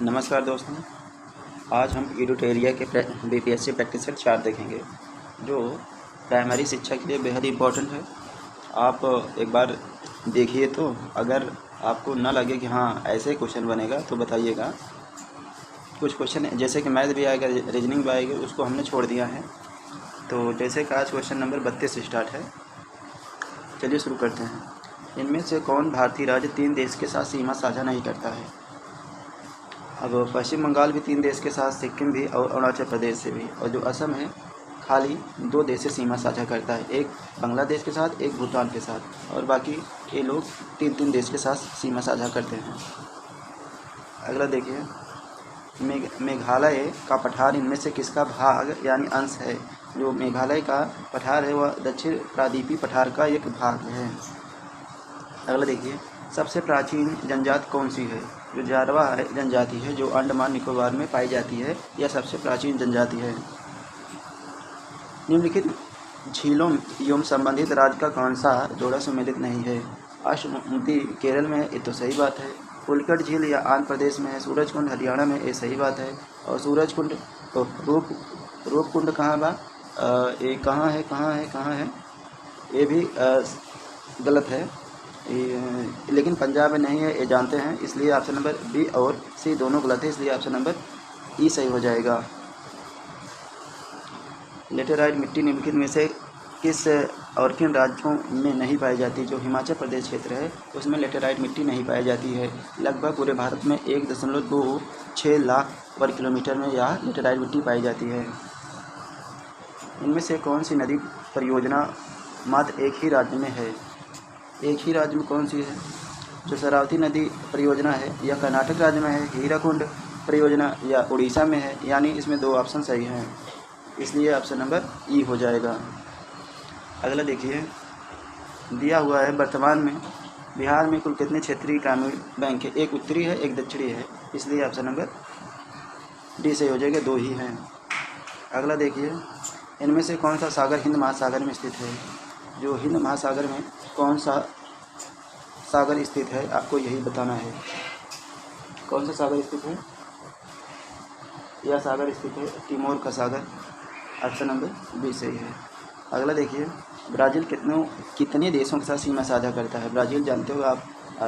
नमस्कार दोस्तों। आज हम एडुटेरिया के बीपीएससी प्रैक्टिस सेट 4 देखेंगे, जो प्राइमरी शिक्षा के लिए बेहद इम्पोर्टेंट है। आप एक बार देखिए, तो अगर आपको ना लगे कि हाँ ऐसे क्वेश्चन बनेगा तो बताइएगा। कुछ क्वेश्चन जैसे कि मैथ भी आएगा, रीजनिंग भी आएगी, उसको हमने छोड़ दिया है। तो जैसे कि आज क्वेश्चन नंबर 32 से स्टार्ट है। चलिए शुरू करते हैं। इनमें से कौन भारतीय राज्य 3 देश के साथ सीमा साझा नहीं करता है? अब पश्चिम बंगाल भी 3 देश के साथ, सिक्किम भी और अरुणाचल प्रदेश से भी, और जो असम है खाली 2 देश से सीमा साझा करता है, एक बांग्लादेश के साथ, एक भूटान के साथ, और बाकी ये लोग 3 देश के साथ सीमा साझा करते हैं। अगला देखिए, मेघालय का पठार इनमें से किसका भाग यानी अंश है? जो मेघालय का पठार है वह दक्षिण प्रायद्वीपीय पठार का एक भाग है। अगला देखिए, सबसे प्राचीन जनजाति कौन सी है? जो जारवा जनजाति है, जो अंडमान निकोबार में पाई जाती है, यह सबसे प्राचीन जनजाति है। निम्नलिखित झीलों एवं संबंधित राज्य का कौन सा जोड़ा सम्मिलित नहीं है? अष्टमुदी केरल में, ये तो सही बात है। पुलकट झील या आंध्र प्रदेश में है। सूरजकुंड हरियाणा में, ये सही बात है। और सूरजकुंड रूपकुंड कहाँ बा? ये कहाँ है? ये भी गलत है, लेकिन पंजाब में नहीं है, ये जानते हैं। इसलिए ऑप्शन नंबर बी और सी दोनों गलत है, इसलिए ऑप्शन नंबर ई सही हो जाएगा। लेटेराइट मिट्टी निम्नलिखित में से किस और किन राज्यों में नहीं पाई जाती? जो हिमाचल प्रदेश क्षेत्र है उसमें लेटेराइट मिट्टी नहीं पाई जाती है। लगभग पूरे भारत में 1.26 लाख वर्ग किलोमीटर में यह लेटेराइट मिट्टी पाई जाती है। इनमें से कौन सी नदी परियोजना मात्र एक ही राज्य में है? एक ही राज्य में कौन सी है? जो शरावती नदी परियोजना है यह कर्नाटक राज्य में है। हीराकुंड परियोजना या उड़ीसा में है। यानी इसमें 2 ऑप्शन सही हैं, इसलिए ऑप्शन नंबर ई हो जाएगा। अगला देखिए, दिया हुआ है वर्तमान में बिहार में कुल कितने क्षेत्रीय ग्रामीण बैंक है? एक उत्तरी है, एक दक्षिणी है, इसलिए ऑप्शन नंबर डी सही हो जाएगा, 2 ही हैं। अगला देखिए, इनमें से कौन सा सागर हिंद महासागर में स्थित है? जो हिंद महासागर में कौन सा सागर स्थित है आपको यही बताना है। कौन सा सागर स्थित है? यह सागर स्थित है तिमोर का सागर, ऑप्शन नंबर बी सही है। अगला देखिए, ब्राज़ील कितने देशों के साथ सीमा साझा करता है? ब्राज़ील जानते हो आप,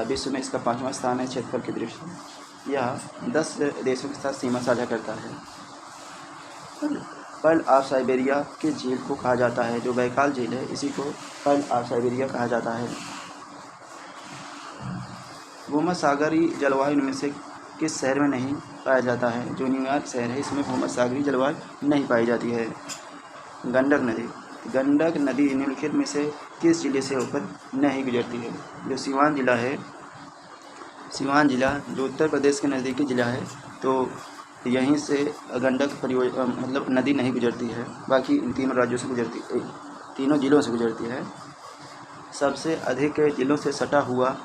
विश्व में इसका 5वां स्थान है क्षेत्रफल की दृष्टि से। यह 10 देशों के साथ सीमा साझा करता है। पर्ल ऑफ साइबेरिया किस झील को कहा जाता है? जो बैकाल झील है इसी को पर्ल ऑफ साइबेरिया कहा जाता है। भूमध्यसागरीय जलवायु इनमें से किस शहर में नहीं पाया जाता है? जो न्यूयॉर्क शहर है इसमें भूमध्यसागरीय जलवायु नहीं पाई जाती है। गंडक नदी निम्नलिखित में से किस जिले से होकर नहीं गुजरती है? जो सिवान जिला है, सिवान जिला जो उत्तर प्रदेश के नज़दीकी जिला है, तो यहीं से गंडक मतलब नदी नहीं गुजरती है। बाकी इन तीनों राज्यों से गुजरती, तीनों जिलों से गुजरती है। सबसे अधिक जिलों से सटा हुआ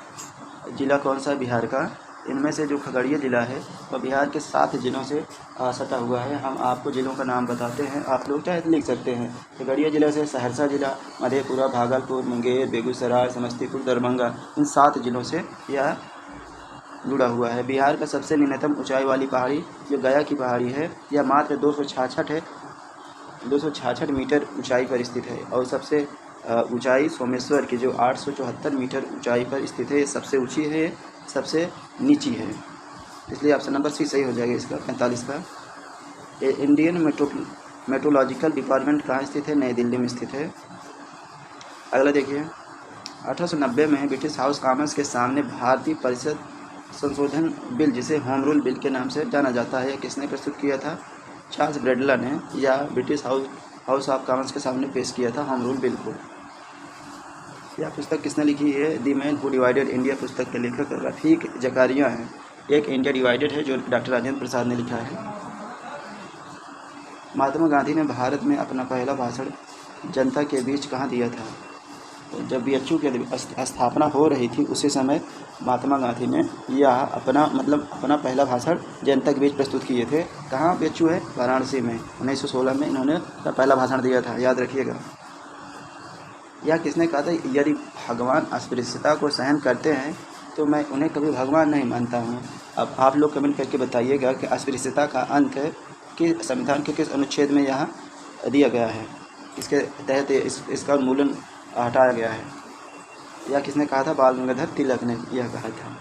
जिला कौन सा है बिहार का? इनमें से जो खगड़िया जिला है वह बिहार के 7 जिलों से सटा हुआ है। हम आपको जिलों का नाम बताते हैं, आप लोग चाहे लिख सकते हैं। खगड़िया जिला से सहरसा जिला, मधेपुरा, भागलपुर, मुंगेर, बेगूसराय, समस्तीपुर, दरभंगा, इन 7 जिलों से यह जुड़ा हुआ है। बिहार का सबसे न्यूनतम ऊंचाई वाली पहाड़ी जो गया की पहाड़ी है, यह मात्र 266 मीटर ऊंचाई पर स्थित है। और सबसे ऊंचाई सोमेश्वर की जो 874 मीटर ऊंचाई पर स्थित है, ये सबसे ऊंची है, सबसे नीची है, इसलिए ऑप्शन नंबर सी सही हो जाएगा इसका 45 का। इंडियन मेट्रोलॉजिकल डिपार्टमेंट कहाँ स्थित है? नई दिल्ली में स्थित है। अगला देखिए, 1890 में ब्रिटिश हाउस कॉमन्स के सामने भारतीय परिषद संशोधन बिल, जिसे होम रूल बिल के नाम से जाना जाता है, किसने प्रस्तुत किया था? चार्ल्स ब्रैडला ने, या ब्रिटिश हाउस ऑफ कॉमन्स के सामने पेश किया था होम रूल बिल को। यह पुस्तक किसने लिखी है? The man who divided India पुस्तक के लेखक रफ़ीक जकारिया हैं। एक इंडिया डिवाइडेड है जो डॉक्टर राजेंद्र प्रसाद ने लिखा है। महात्मा गांधी ने भारत में अपना पहला भाषण जनता के बीच कहाँ दिया था? जब बीएचयू की स्थापना हो रही थी उसी समय महात्मा गांधी ने यह अपना पहला भाषण जनता के बीच प्रस्तुत किए थे। कहाँ बीएचयू है? वाराणसी में। 1916 में इन्होंने पहला भाषण दिया था, याद रखिएगा। यह किसने कहा था? यदि भगवान अस्पृश्यता को सहन करते हैं तो मैं उन्हें कभी भगवान नहीं मानता हूँ। अब आप लोग कमेंट करके बताइएगा कि अस्पृश्यता का अंत कि संविधान के किस अनुच्छेद में यहाँ दिया गया है, इसके तहत इसका उन्मूलन हटाया गया है, या किसने कहा था? बाल गंगाधर तिलक ने यह कहा था।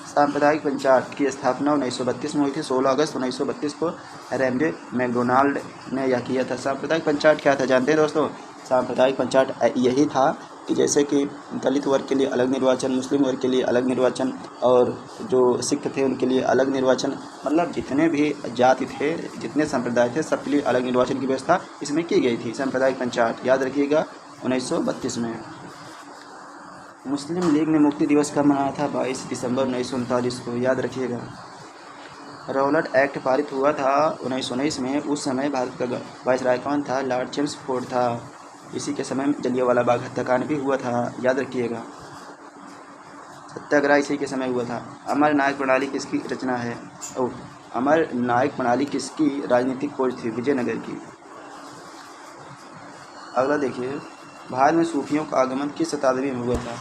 सांप्रदायिक पंचायत की स्थापना 1932 में हुई थी। 16 अगस्त 1932 को रैमजे मैकडोनाल्ड ने यह किया था। सांप्रदायिक पंचायत क्या था जानते हैं दोस्तों? सांप्रदायिक पंचायत यही था कि जैसे कि दलित वर्ग के लिए अलग निर्वाचन, मुस्लिम वर्ग के लिए अलग निर्वाचन, और जो सिख थे उनके लिए अलग निर्वाचन, मतलब जितने भी जाति थे, जितने संप्रदाय थे, सबके लिए अलग निर्वाचन की व्यवस्था इसमें की गई थी। सांप्रदायिक पंचायत याद रखिएगा 1932 में। मुस्लिम लीग ने मुक्ति दिवस कब मनाया था? 22 दिसंबर 1939 को, याद रखिएगा। रौलट एक्ट पारित हुआ था 1919 में। उस समय भारत का वाइसराय कौन था? लॉर्ड चेम्सफोर्ड था। इसी के समय जलियांवाला बाग हत्याकांड भी हुआ था, याद रखिएगा। सत्याग्रह इसी के समय हुआ था। अमर नायक प्रणाली किसकी रचना है? अमर नायक प्रणाली किसकी राजनीतिक खोज थी? विजयनगर की। अगला देखिए, भारत में सूफियों का आगमन किस शताब्दी में हुआ था?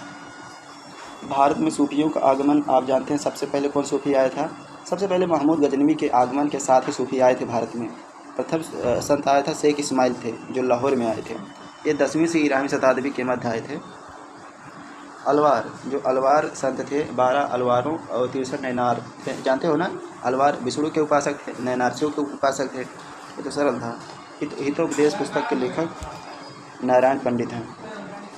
भारत में सूफियों का आगमन आप जानते हैं सबसे पहले कौन सूफी आया था? सबसे पहले महमूद गजनवी के आगमन के साथ ही सूफी आए थे भारत में। प्रथम संत आया था शेख इस्माइल थे, जो लाहौर में आए थे। ये 10वीं से 11वीं शताब्दी के मध्य आए थे। अलवार, जो अलवार संत थे, 12 अलवारों और 63 नैनार थे, जानते हो ना? अलवार विष्णु के उपासक थे, नैनार शिव के उपासक थे। ये तो सरल था। हितोपदेश पुस्तक के लेखक नारायण पंडित हैं।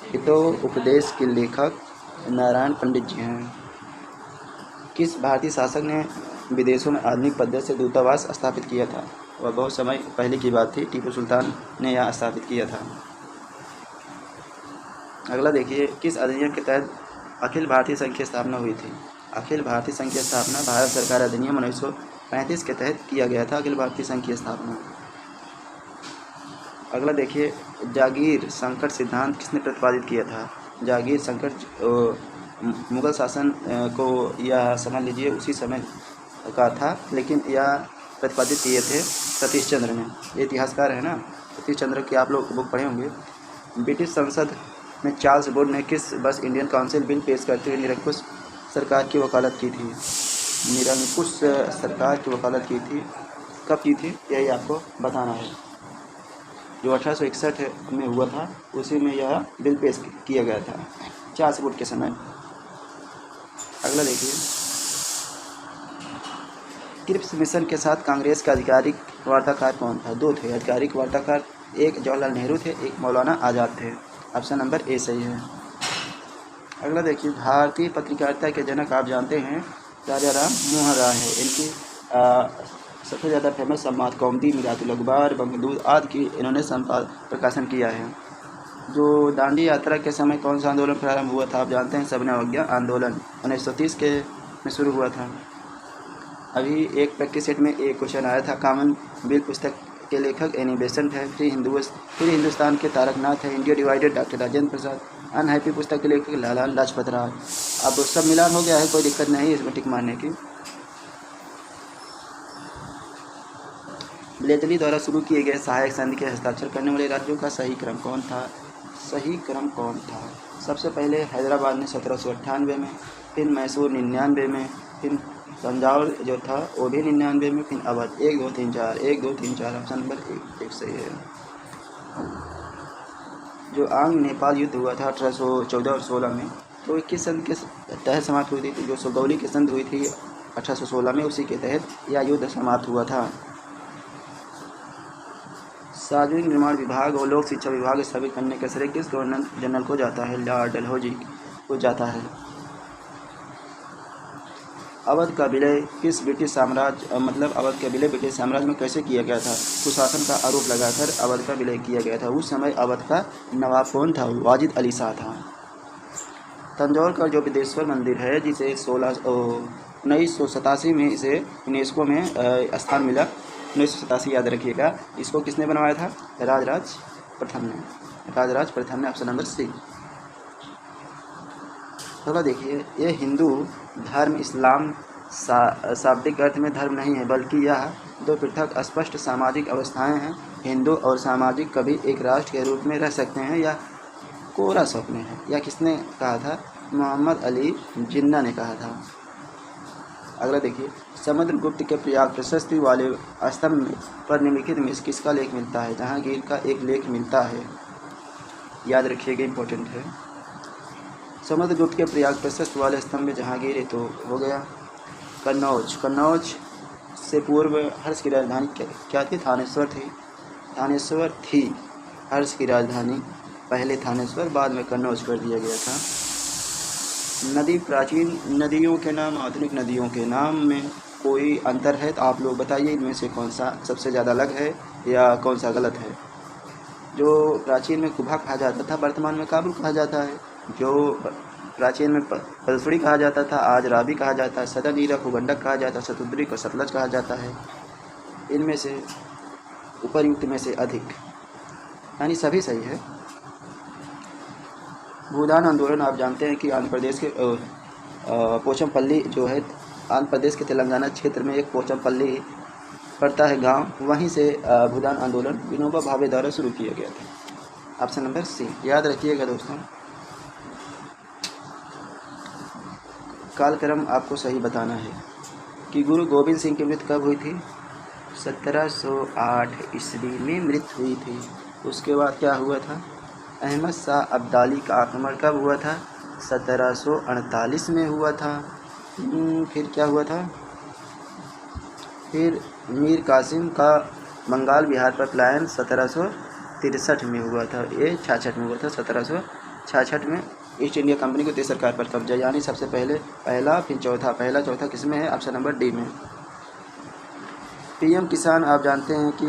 हितोपदेश के लेखक नारायण पंडित जी हैं। किस भारतीय शासक ने विदेशों में आधुनिक पद्धति से दूतावास स्थापित किया था? वह बहुत समय पहले की बात थी, टीपू सुल्तान ने यह स्थापित किया था। अगला देखिए, किस अधिनियम के तहत अखिल भारतीय संघ की स्थापना हुई थी? अखिल भारतीय संघ की स्थापना भारत सरकार अधिनियम 1935 के तहत किया गया था। अखिल भारतीय संघ की स्थापना। अगला देखिए, जागीर संकट सिद्धांत किसने प्रतिपादित किया था? जागीर संकट मुगल शासन को यह समझ लीजिए उसी समय का था, लेकिन यह प्रतिपादित किए थे सतीश चंद्र ने। ये इतिहासकार है ना, सतीश चंद्र की आप लोग बुक पढ़े होंगे। ब्रिटिश संसद में चार्ल्स बोर्ड ने किस वर्ष इंडियन काउंसिल बिल पेश करते हुए निरंकुश सरकार की वकालत की थी? निरंकुश सरकार की वकालत की थी। कब की थी यही आपको बताना है। जो 1861 में हुआ था, उसी में यह बिल पेश किया गया था, चार्ल्स बोर्ड के समय। अगला देखिए, क्रिप्स मिशन के साथ कांग्रेस का आधिकारिक वार्ताकार कौन था? 2 थे आधिकारिक वार्ताकार, एक जवाहरलाल नेहरू थे, एक मौलाना आज़ाद थे। ऑप्शन नंबर ए सही है। अगला देखिए, भारतीय पत्रकारिता के जनक आप जानते हैं राजा राम मोहन राय है। इनकी सबसे ज़्यादा फेमस संवाद कौमुदी, मिरातुल अखबार, बंगदूत आदि की इन्होंने प्रकाशन किया है। जो दांडी यात्रा के समय कौन सा आंदोलन प्रारंभ हुआ था? आप जानते हैं सविनय अवज्ञा आंदोलन 1930 के में शुरू हुआ था। अभी एक प्रैक्टिस सेट में एक क्वेश्चन आया था। कॉमन बिल पुस्तक के लेखक एनी बेसेंट है। फ्री हिंदुस्तान के तारकनाथ है। India divided doctor Rajendra Prasad. Unhappy पुस्तक के लेखक लाला लाजपत राय। अब सब मिलान हो गया है, कोई दिक्कत नहीं इसमें टिक मारने की। ब्लेटली द्वारा शुरू किए गए सहायक संधि के हस्ताक्षर करने वाले राज्यों का सही क्रम कौन था? सही क्रम कौन था? सबसे पहले हैदराबाद ने 1798 में, फिर मैसूर 99 में, फिर तंजावुर जो था वो भी 99 में, फिर अवध 1 2 3 4 1 2 3 4। ऑप्शन नंबर 1 सही है। जो आंग नेपाल युद्ध हुआ था 1814 और 16 में, तो किस संधि के तहत समाप्त हुई थी? जो सुगौली की संधि हुई थी 1816 में, उसी के तहत यह युद्ध समाप्त हुआ था। सार्वजनिक निर्माण विभाग और लोक शिक्षा विभाग स्थापित करने का श्रेय किस गवर्नर जनरल को जाता है? लॉर्ड डलहौजी को जाता है। अवध का विलय किस ब्रिटिश साम्राज्य अवध का विलय ब्रिटिश साम्राज्य में कैसे किया गया था? कुशासन का आरोप लगाकर अवध का विलय किया गया था। उस समय अवध का नवाब कौन था? वाजिद अली शाह था। तंजौर का जो बिदेश्वर मंदिर है, जिसे 1987 में इसे यूनेस्को में स्थान मिला, 1987 याद रखिएगा। इसको किसने बनवाया था? राजराज प्रथम ने। राजराज प्रथम ने। Option number C. थोड़ा देखिए, ये हिंदू धर्म इस्लाम शाब्दिक अर्थ में धर्म नहीं है, बल्कि यह 2 पृथक स्पष्ट सामाजिक अवस्थाएं हैं। हिंदू और सामाजिक कभी एक राष्ट्र के रूप में रह सकते हैं या कोरा स्वप्न है। यह किसने कहा था? मोहम्मद अली जिन्ना ने कहा था। अगला देखिए, समुद्रगुप्त के प्रयाग प्रशस्ति वाले स्तंभ पर निम्नलिखित में से किसका लेख मिलता है? जहांगीर का एक लेख मिलता है, याद रखिएगा, इंपॉर्टेंट है। समुद्रगुप्त के प्रयाग प्रशस्ति वाले स्तंभ में जहांगीर है तो हो गया। कन्नौज, कन्नौज से पूर्व हर्ष की राजधानी क्या थी? थानेश्वर थी। थानेश्वर थी हर्ष की राजधानी, पहले थानेश्वर बाद में कन्नौज कर दिया गया था। नदी, प्राचीन नदियों के नाम, आधुनिक नदियों के नाम में कोई अंतर है तो आप लोग बताइए, इनमें से कौन सा सबसे ज़्यादा अलग है या कौन सा गलत है? जो प्राचीन में कुभा कहा जाता था, वर्तमान में काबुल कहा जाता है। जो प्राचीन में पलसुड़ी कहा जाता था, आज रावी कहा जाता है। सतनीरा को गंडक कहा जाता है, शतुद्री को सतलज कहा जाता है। इनमें से उपर्युक्त में से अधिक, यानी सभी सही है। भूदान आंदोलन आप जानते हैं कि आंध्र प्रदेश के पोचमपल्ली जो है, आंध्र प्रदेश के तेलंगाना क्षेत्र में एक पोचमपल्ली पड़ता है गांव, वहीं से भूदान आंदोलन विनोबा भावे द्वारा शुरू किया गया था। ऑप्शन नंबर सी, याद रखिएगा दोस्तों। कालक्रम आपको सही बताना है कि गुरु गोविंद सिंह की मृत्यु कब हुई थी? 1708 ईस्वी में मृत्यु हुई थी। उसके बाद क्या हुआ था? अहमद शाह अब्दाली का आक्रमण कब हुआ था? 1748 में हुआ था। फिर क्या हुआ था? फिर मीर कासिम का बंगाल बिहार पर पलायन 1763 में हुआ था। ये 66 में हुआ था। 1766 में ईस्ट इंडिया कंपनी को 23 सरकार पर कब्जा, यानी सबसे पहले पहला फिर चौथा, पहला चौथा किस में है? ऑप्शन नंबर डी में। पीएम किसान आप जानते हैं कि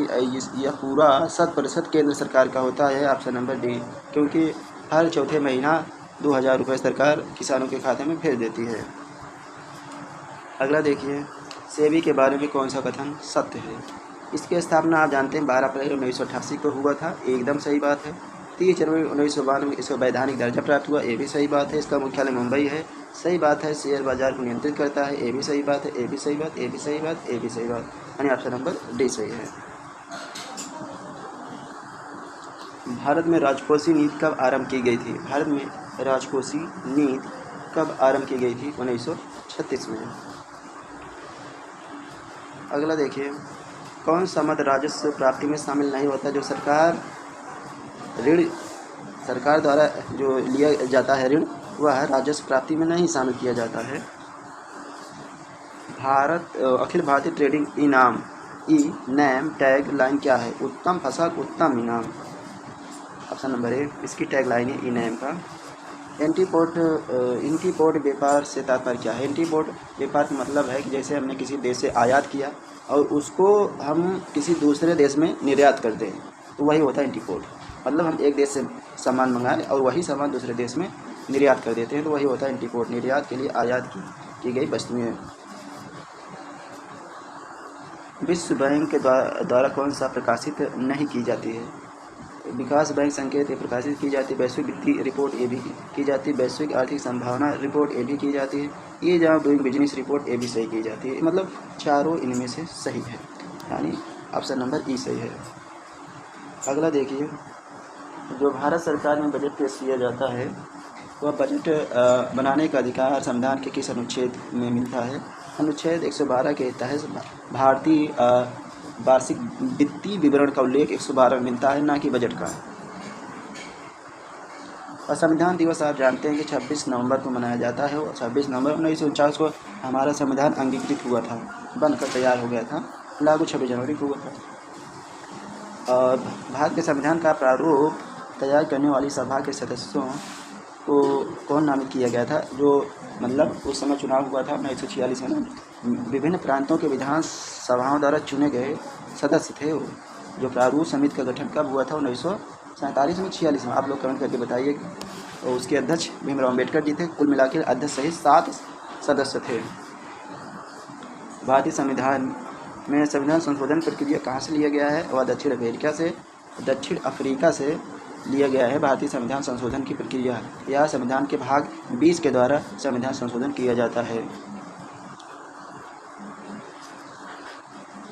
यह पूरा 100% केंद्र सरकार का होता है। ऑप्शन नंबर डी, क्योंकि हर चौथे महीना 2000 रुपये सरकार किसानों के खाते में भेज देती है। अगला देखिए, सेबी के बारे में कौन सा कथन सत्य है? इसकी स्थापना आप जानते हैं 12 अप्रैल 1988 को हुआ था, एकदम सही बात है। 30 जनवरी 1992 इसको वैधानिक दर्जा प्राप्त हुआ, ये भी सही बात है। इसका मुख्यालय मुंबई है, सही बात है। शेयर बाजार को नियंत्रित करता है, ये भी सही बात है। ये भी सही बात, ये भी सही बात, ये भी सही बात, यानी ऑप्शन नंबर डी सही है। भारत में राजकोषीय नीति कब आरंभ की गई थी? भारत में राजकोषीय नीति कब आरंभ की गई थी? 1936 में। अगला देखिए, कौन सा मद राजस्व प्राप्ति में शामिल नहीं होता? जो ऋण सरकार द्वारा जो लिया जाता है ऋण, वह राजस्व प्राप्ति में नहीं शामिल किया जाता है। अखिल भारतीय ट्रेडिंग इनाम नैम टैग लाइन क्या है? उत्तम फसल उत्तम इनाम, ऑप्शन नंबर ए इसकी टैग लाइन है इनाम का। इंटीपोर्ट व्यापार से तात्पर्य क्या है? इंटीपोर्ट व्यापार का मतलब है कि जैसे हमने किसी देश से आयात किया और उसको हम किसी दूसरे देश में निर्यात करते हैं, तो वही होता है इंटीपोर्ट। मतलब हम एक देश से सामान मंगाएं और वही सामान दूसरे देश में निर्यात कर देते हैं, तो वही होता है इंटीपोर्ट। निर्यात के लिए आयात की गई वस्तुएं। विश्व बैंक के द्वारा कौन सा प्रकाशित नहीं की जाती है? विकास बैंक संकेत ये प्रकाशित की जाती है। वैश्विक वित्तीय रिपोर्ट ये भी की जाती है। वैश्विक आर्थिक संभावना रिपोर्ट ये भी की जाती है। ये जहाँ डूइंग बिजनेस रिपोर्ट ये भी सही की जाती है। मतलब चारों इनमें से सही है, यानी ऑप्शन नंबर ई सही है। अगला देखिए, जो भारत सरकार में बजट पेश किया जाता है, वह बजट बनाने का अधिकार संविधान के किस अनुच्छेद में मिलता है? अनुच्छेद 112 के तहत भारतीय वार्षिक वित्तीय विवरण का उल्लेख 112 में मिलता है, ना कि बजट का। और संविधान दिवस आप जानते हैं कि 26 नवंबर को मनाया जाता है और 26 नवंबर 1949 को हमारा संविधान अंगीकृत हुआ था, बनकर तैयार हो गया था। लागू 26 जनवरी को हुआ था। और भारत के संविधान का प्रारूप तैयार करने वाली सभा के सदस्यों को कौन नामित किया गया था? जो मतलब उस समय चुनाव हुआ था 1946 में, विभिन्न प्रांतों के विधान सभाओं द्वारा चुने गए सदस्य थे वो। जो प्रारूप समिति का गठन कब हुआ था? 1947 में 46 में। आप लोग कमेंट करके बताइए। तो उसके अध्यक्ष भीमराव अम्बेडकर जी थे। कुल मिलाकर अध्यक्ष सहित 7 सदस्य थे। भारतीय संविधान में संविधान संशोधन प्रक्रिया कहाँ से लिया गया है? वह दक्षिण अफ्रीका से लिया गया है। भारतीय संविधान संशोधन की प्रक्रिया या संविधान के भाग 20 के द्वारा संविधान संशोधन किया जाता है।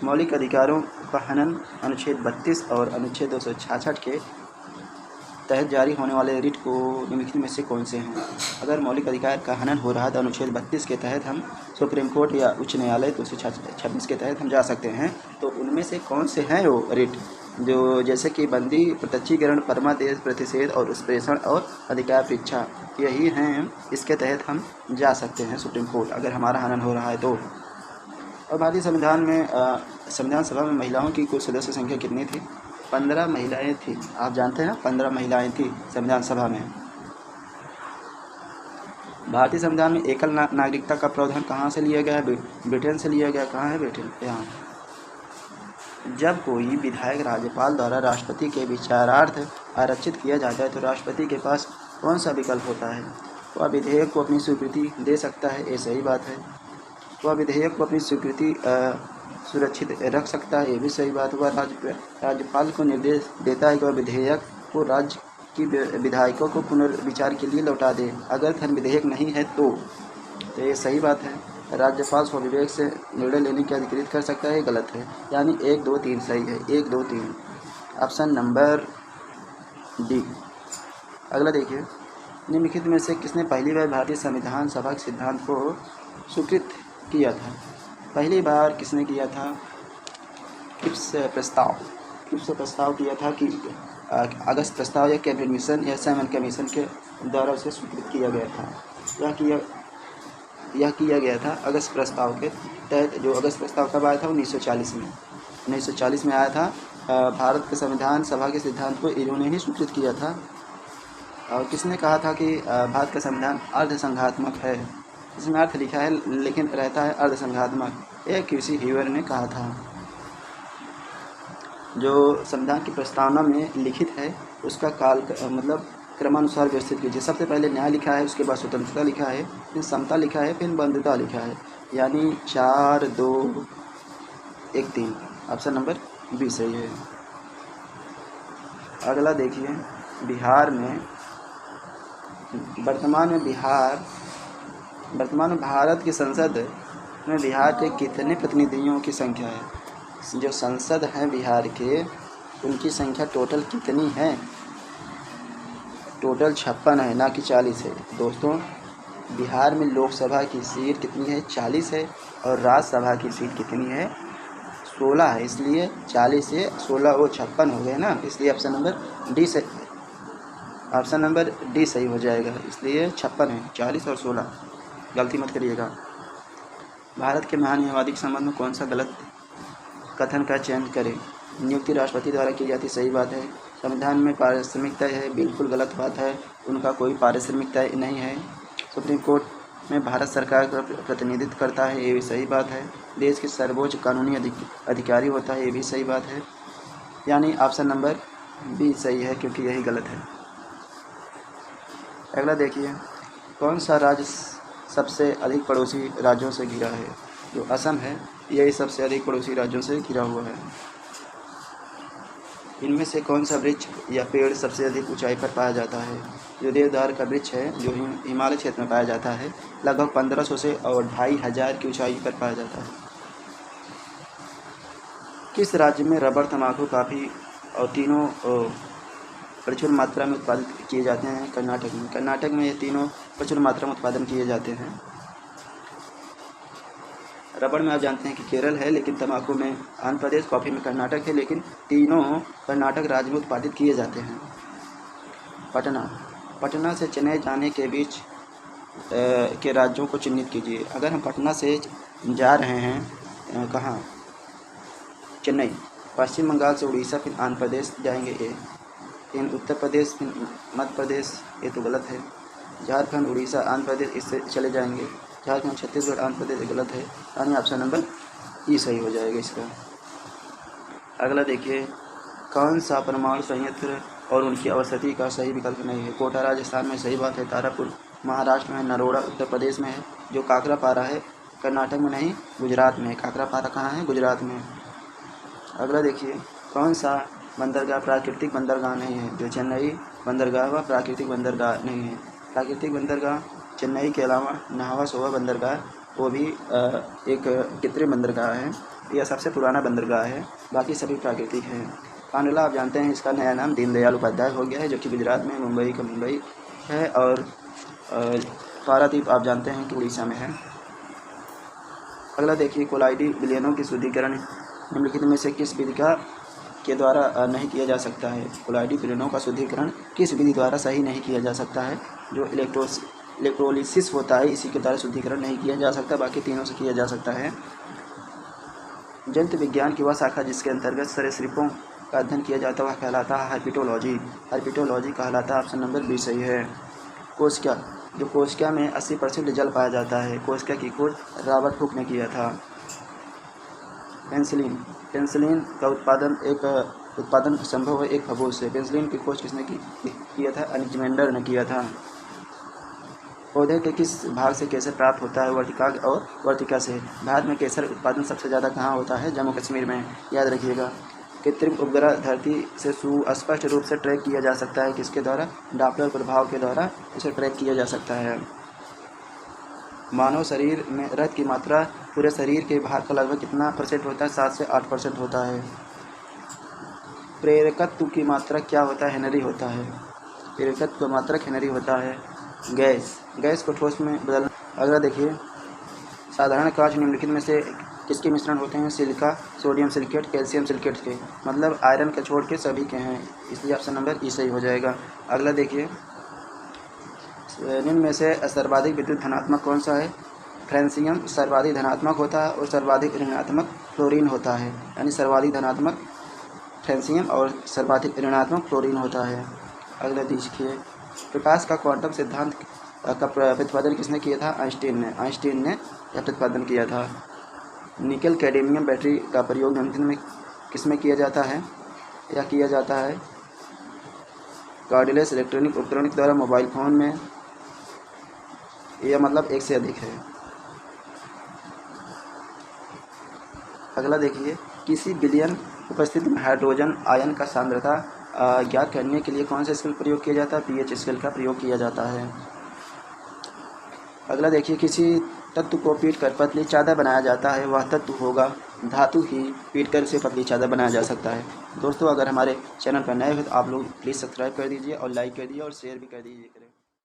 मौलिक अधिकारों का हनन अनुच्छेद 32 और अनुच्छेद 266 के तहत जारी होने वाले रिट को निम्नलिखित में से कौन से हैं? अगर मौलिक अधिकार का हनन हो रहा है तो अनुच्छेद 32 के तहत हम सुप्रीम कोर्ट या उच्च न्यायालय 226 के तहत हम जा सकते हैं। तो उनमें से कौन से हैं वो रिट, जो जैसे कि बंदी, प्रत्यक्षीकरण, परमादेश, प्रतिषेध और उत्प्रेषण और अधिकार परीक्षा, यही हैं। इसके तहत हम जा सकते हैं सुप्रीम कोर्ट अगर हमारा हनन हो रहा है तो। और भारतीय संविधान में संविधान सभा में महिलाओं की कुल सदस्य संख्या कितनी थी? 15 महिलाएं थी। आप जानते हैं 15 महिलाएं थी संविधान सभा में। भारतीय संविधान में एकल नागरिकता का प्रावधान कहाँ से लिया गया है? ब्रिटेन से लिया गया। कहाँ है ब्रिटेन? यहाँ। जब कोई विधायक राज्यपाल द्वारा राष्ट्रपति के विचारार्थ आरक्षित किया जाता है तो राष्ट्रपति के पास कौन सा विकल्प होता है? वह विधेयक को अपनी स्वीकृति दे सकता है, ये सही बात है। वह विधेयक को अपनी स्वीकृति सुरक्षित रख सकता है, ये भी सही बात। वह राज्यपाल को निर्देश देता है कि वह विधेयक को राज्य की विधायकों को पुनर्विचार के लिए लौटा दे अगर धन विधेयक नहीं है तो ये सही बात है। राज्यपाल स्वविवेक से निर्णय लेने की अधिकृत कर सकता है, गलत है। यानी 1, 2, 3 सही है। 1, 2, 3 ऑप्शन नंबर डी। अगला देखिए, निम्नलिखित में से किसने पहली बार भारतीय संविधान सभा के सिद्धांत को स्वीकृत किया था? पहली बार किसने किया था? क्रिप्स प्रस्ताव किया था कि अगस्त प्रस्ताव या कैबिनेट मिशन या साइमन कमीशन के द्वारा उसे स्वीकृत किया गया था। यह किया गया था अगस्त प्रस्ताव के तहत। जो अगस्त प्रस्ताव कब आया था? 1940 में आया था। भारत के संविधान सभा के सिद्धांत को इन्होंने ही स्वीकृत किया था। और किसने कहा था कि भारत का संविधान अर्धसंघात्मक है? इसमें अर्थ लिखा है लेकिन रहता है अर्धसंघात्मक। ये किसी हीवर ने कहा था। जो संविधान की प्रस्तावना में लिखित है उसका काल मतलब क्रमानुसार व्यवस्थित कीजिए। सबसे पहले न्याय लिखा है, उसके बाद स्वतंत्रता लिखा है, फिर समता लिखा है, फिर बंधुता लिखा है। यानी 4, 2, 1, 3 ऑप्शन नंबर बी सही है। अगला देखिए, बिहार में वर्तमान में भारत की संसद में बिहार के कितने प्रतिनिधियों की संख्या है? जो संसद हैं बिहार के, उनकी संख्या टोटल कितनी है? टोटल 56 है, ना कि 40 है। दोस्तों, बिहार में लोकसभा की सीट कितनी है? 40 है। और राज्यसभा की सीट कितनी है? 16 है। इसलिए 40 से 16 वो 56 हो गए ना, इसलिए ऑप्शन नंबर डी सही हो जाएगा। इसलिए 56 है, 40 और 16, गलती मत करिएगा। भारत के महान न्यायवादी के संबंध में कौन सा गलत कथन का चयन करें? नियुक्ति राष्ट्रपति द्वारा की जाती, सही बात है। संविधान में पारिश्रमिक तय है, बिल्कुल गलत बात है। उनका कोई पारिश्रमिक तय नहीं है। सुप्रीम कोर्ट में भारत सरकार का प्रतिनिधित्व करता है, ये भी सही बात है। देश के सर्वोच्च कानूनी अधिकारी होता है, ये भी सही बात है। यानी ऑप्शन नंबर बी सही है, क्योंकि यही गलत है। अगला देखिए, कौन सा राज्य सबसे अधिक पड़ोसी राज्यों से घिरा है? जो असम है, यही सबसे अधिक पड़ोसी राज्यों से घिरा हुआ है। इनमें से कौन सा वृक्ष या पेड़ सबसे अधिक ऊंचाई पर पाया जाता है? जो देवदार का वृक्ष है, जो हिमालय क्षेत्र में पाया जाता है, लगभग 1500 से और 2500 की ऊंचाई पर पाया जाता है। किस राज्य में रबर, तंबाकू, कॉफ़ी और तीनों प्रचुर मात्रा में उत्पादित किए जाते हैं? कर्नाटक में। कर्नाटक में ये तीनों प्रचुर मात्रा में उत्पादन किए जाते हैं। रबड़ में आप जानते हैं कि केरल है, लेकिन तंबाकू में आंध्र प्रदेश, कॉफ़ी में कर्नाटक है, लेकिन तीनों कर्नाटक राज्य में उत्पादित किए जाते हैं। पटना से चेन्नई जाने के बीच के राज्यों को चिन्हित कीजिए। अगर हम पटना से जा रहे हैं कहाँ? चेन्नई। पश्चिम बंगाल से उड़ीसा, फिर आंध्र प्रदेश जाएंगे ए, फिर उत्तर प्रदेश, फिर मध्य प्रदेश, ये तो गलत है। झारखंड, उड़ीसा, आंध्र प्रदेश, इससे चले जाएंगे। झारखंड, छत्तीसगढ़, आंध्र प्रदेश, गलत है। यानी ऑप्शन नंबर ई सही हो जाएगा इसका। अगला देखिए, कौन सा परमाणु संयंत्र और उनकी अवस्थिति का सही विकल्प नहीं है? कोटा राजस्थान में, सही बात है। तारापुर महाराष्ट्र में, नरोड़ा उत्तर प्रदेश में है। जो काकरापारा है कर्नाटक में नहीं, गुजरात में है। काकरापारा कहाँ है? गुजरात में। अगला देखिए, कौन सा बंदरगाह प्राकृतिक बंदरगाह नहीं है? जो चेन्नई बंदरगाह व प्राकृतिक बंदरगाह नहीं है। प्राकृतिक बंदरगाह चेन्नई के अलावा नाहवा सोवा बंदरगाह, वो भी एक कृत्रिम बंदरगाह है। यह सबसे पुराना बंदरगाह है, बाकी सभी प्राकृतिक हैं। कांडला आप जानते हैं इसका नया नाम दीनदयाल उपाध्याय हो गया है, जो कि गुजरात में मुंबई का मुंबई है, और पारादीप आप जानते हैं कि उड़ीसा में है। अगला देखिए, कोलाइडी विलयनों की शुद्धिकरण निम्नलिखित में से किस विधि के द्वारा नहीं किया जा सकता है। कोलाइडी विलयनों का शुद्धिकरण किस विधि द्वारा सही नहीं किया जा सकता है। जो इलेक्ट्रोलिसिस होता है इसी के द्वारा शुद्धिकरण नहीं किया जा सकता, बाकी तीनों से किया जा सकता है। जंतु विज्ञान की वह शाखा जिसके अंतर्गत सरीसृपों का अध्ययन किया जाता है वह कहलाता है हर्पिटोलॉजी। हर्पिटोलॉजी कहलाता है। ऑप्शन नंबर बी सही है। कोशिका, जो कोशिका में 80% जल पाया जाता है, कोशिका की खोज रॉबर्ट हुक ने किया था। पेंसिलिन का उत्पादन संभव है एक फफूंद से। पेंसिलिन की खोज किसने किया था। अलेक्जेंडर ने किया था। पौधे के किस भाग से केसर प्राप्त होता है। वर्तिका से। भारत में केसर उत्पादन सबसे ज़्यादा कहाँ होता है। जम्मू कश्मीर में, याद रखिएगा। कृत्रिम उपग्रह धरती से सुस्पष्ट रूप से ट्रैक किया जा सकता है किसके द्वारा। डॉपलर प्रभाव के द्वारा इसे ट्रैक किया जा सकता है। मानव शरीर में रक्त की मात्रा पूरे शरीर के भार का लगभग कितना % होता है। 7 से 8% होता है। प्रेरकत्व की मात्रा क्या होता है। हेनरी होता है। प्रेरकत्व का मात्रक हेनरी होता है। गैस को ठोस में बदलना। अगला देखिए, साधारण कांच निम्नलिखित में से किसके मिश्रण होते हैं। Silica, sodium silicate, calcium silicate के, मतलब आयरन का छोड़ के सभी के हैं, इसलिए ऑप्शन नंबर ई सही हो जाएगा। अगला देखिए, निम्न में से सर्वाधिक विद्युत धनात्मक कौन सा है। फ्रेंसियम सर्वाधिक धनात्मक होता है और सर्वाधिक ऋणात्मक फ्लोरीन होता है, यानी सर्वाधिक धनात्मक फ्रेंसियम और सर्वाधिक ऋणात्मक फ्लोरीन होता है। अगला देखिए, प्रकाश का क्वांटम सिद्धांत का प्रतिपादन किसने किया था। आइंस्टीन ने यह प्रतिपादन किया था। निकल कैडमियम बैटरी का प्रयोग निम्नलिखित में किसमें किया जाता है। यह किया जाता है कार्डलेस इलेक्ट्रॉनिक उपकरण द्वारा मोबाइल फ़ोन में, यह मतलब एक से अधिक है। अगला देखिए, किसी विलयन उपस्थिति में हाइड्रोजन आयन का सांद्रता ज्ञात करने के लिए कौन सा स्केल प्रयोग किया जाता है। pH स्केल का प्रयोग किया जाता है। अगला देखिए, किसी तत्व को पीट कर पतली चादर बनाया जाता है, वह तत्व होगा धातु ही पीट कर इसे पतली चादर बनाया जा सकता है। दोस्तों, अगर हमारे चैनल पर नए हो तो आप लोग प्लीज़ सब्सक्राइब कर दीजिए और लाइक कर दीजिए और शेयर भी कर दीजिए।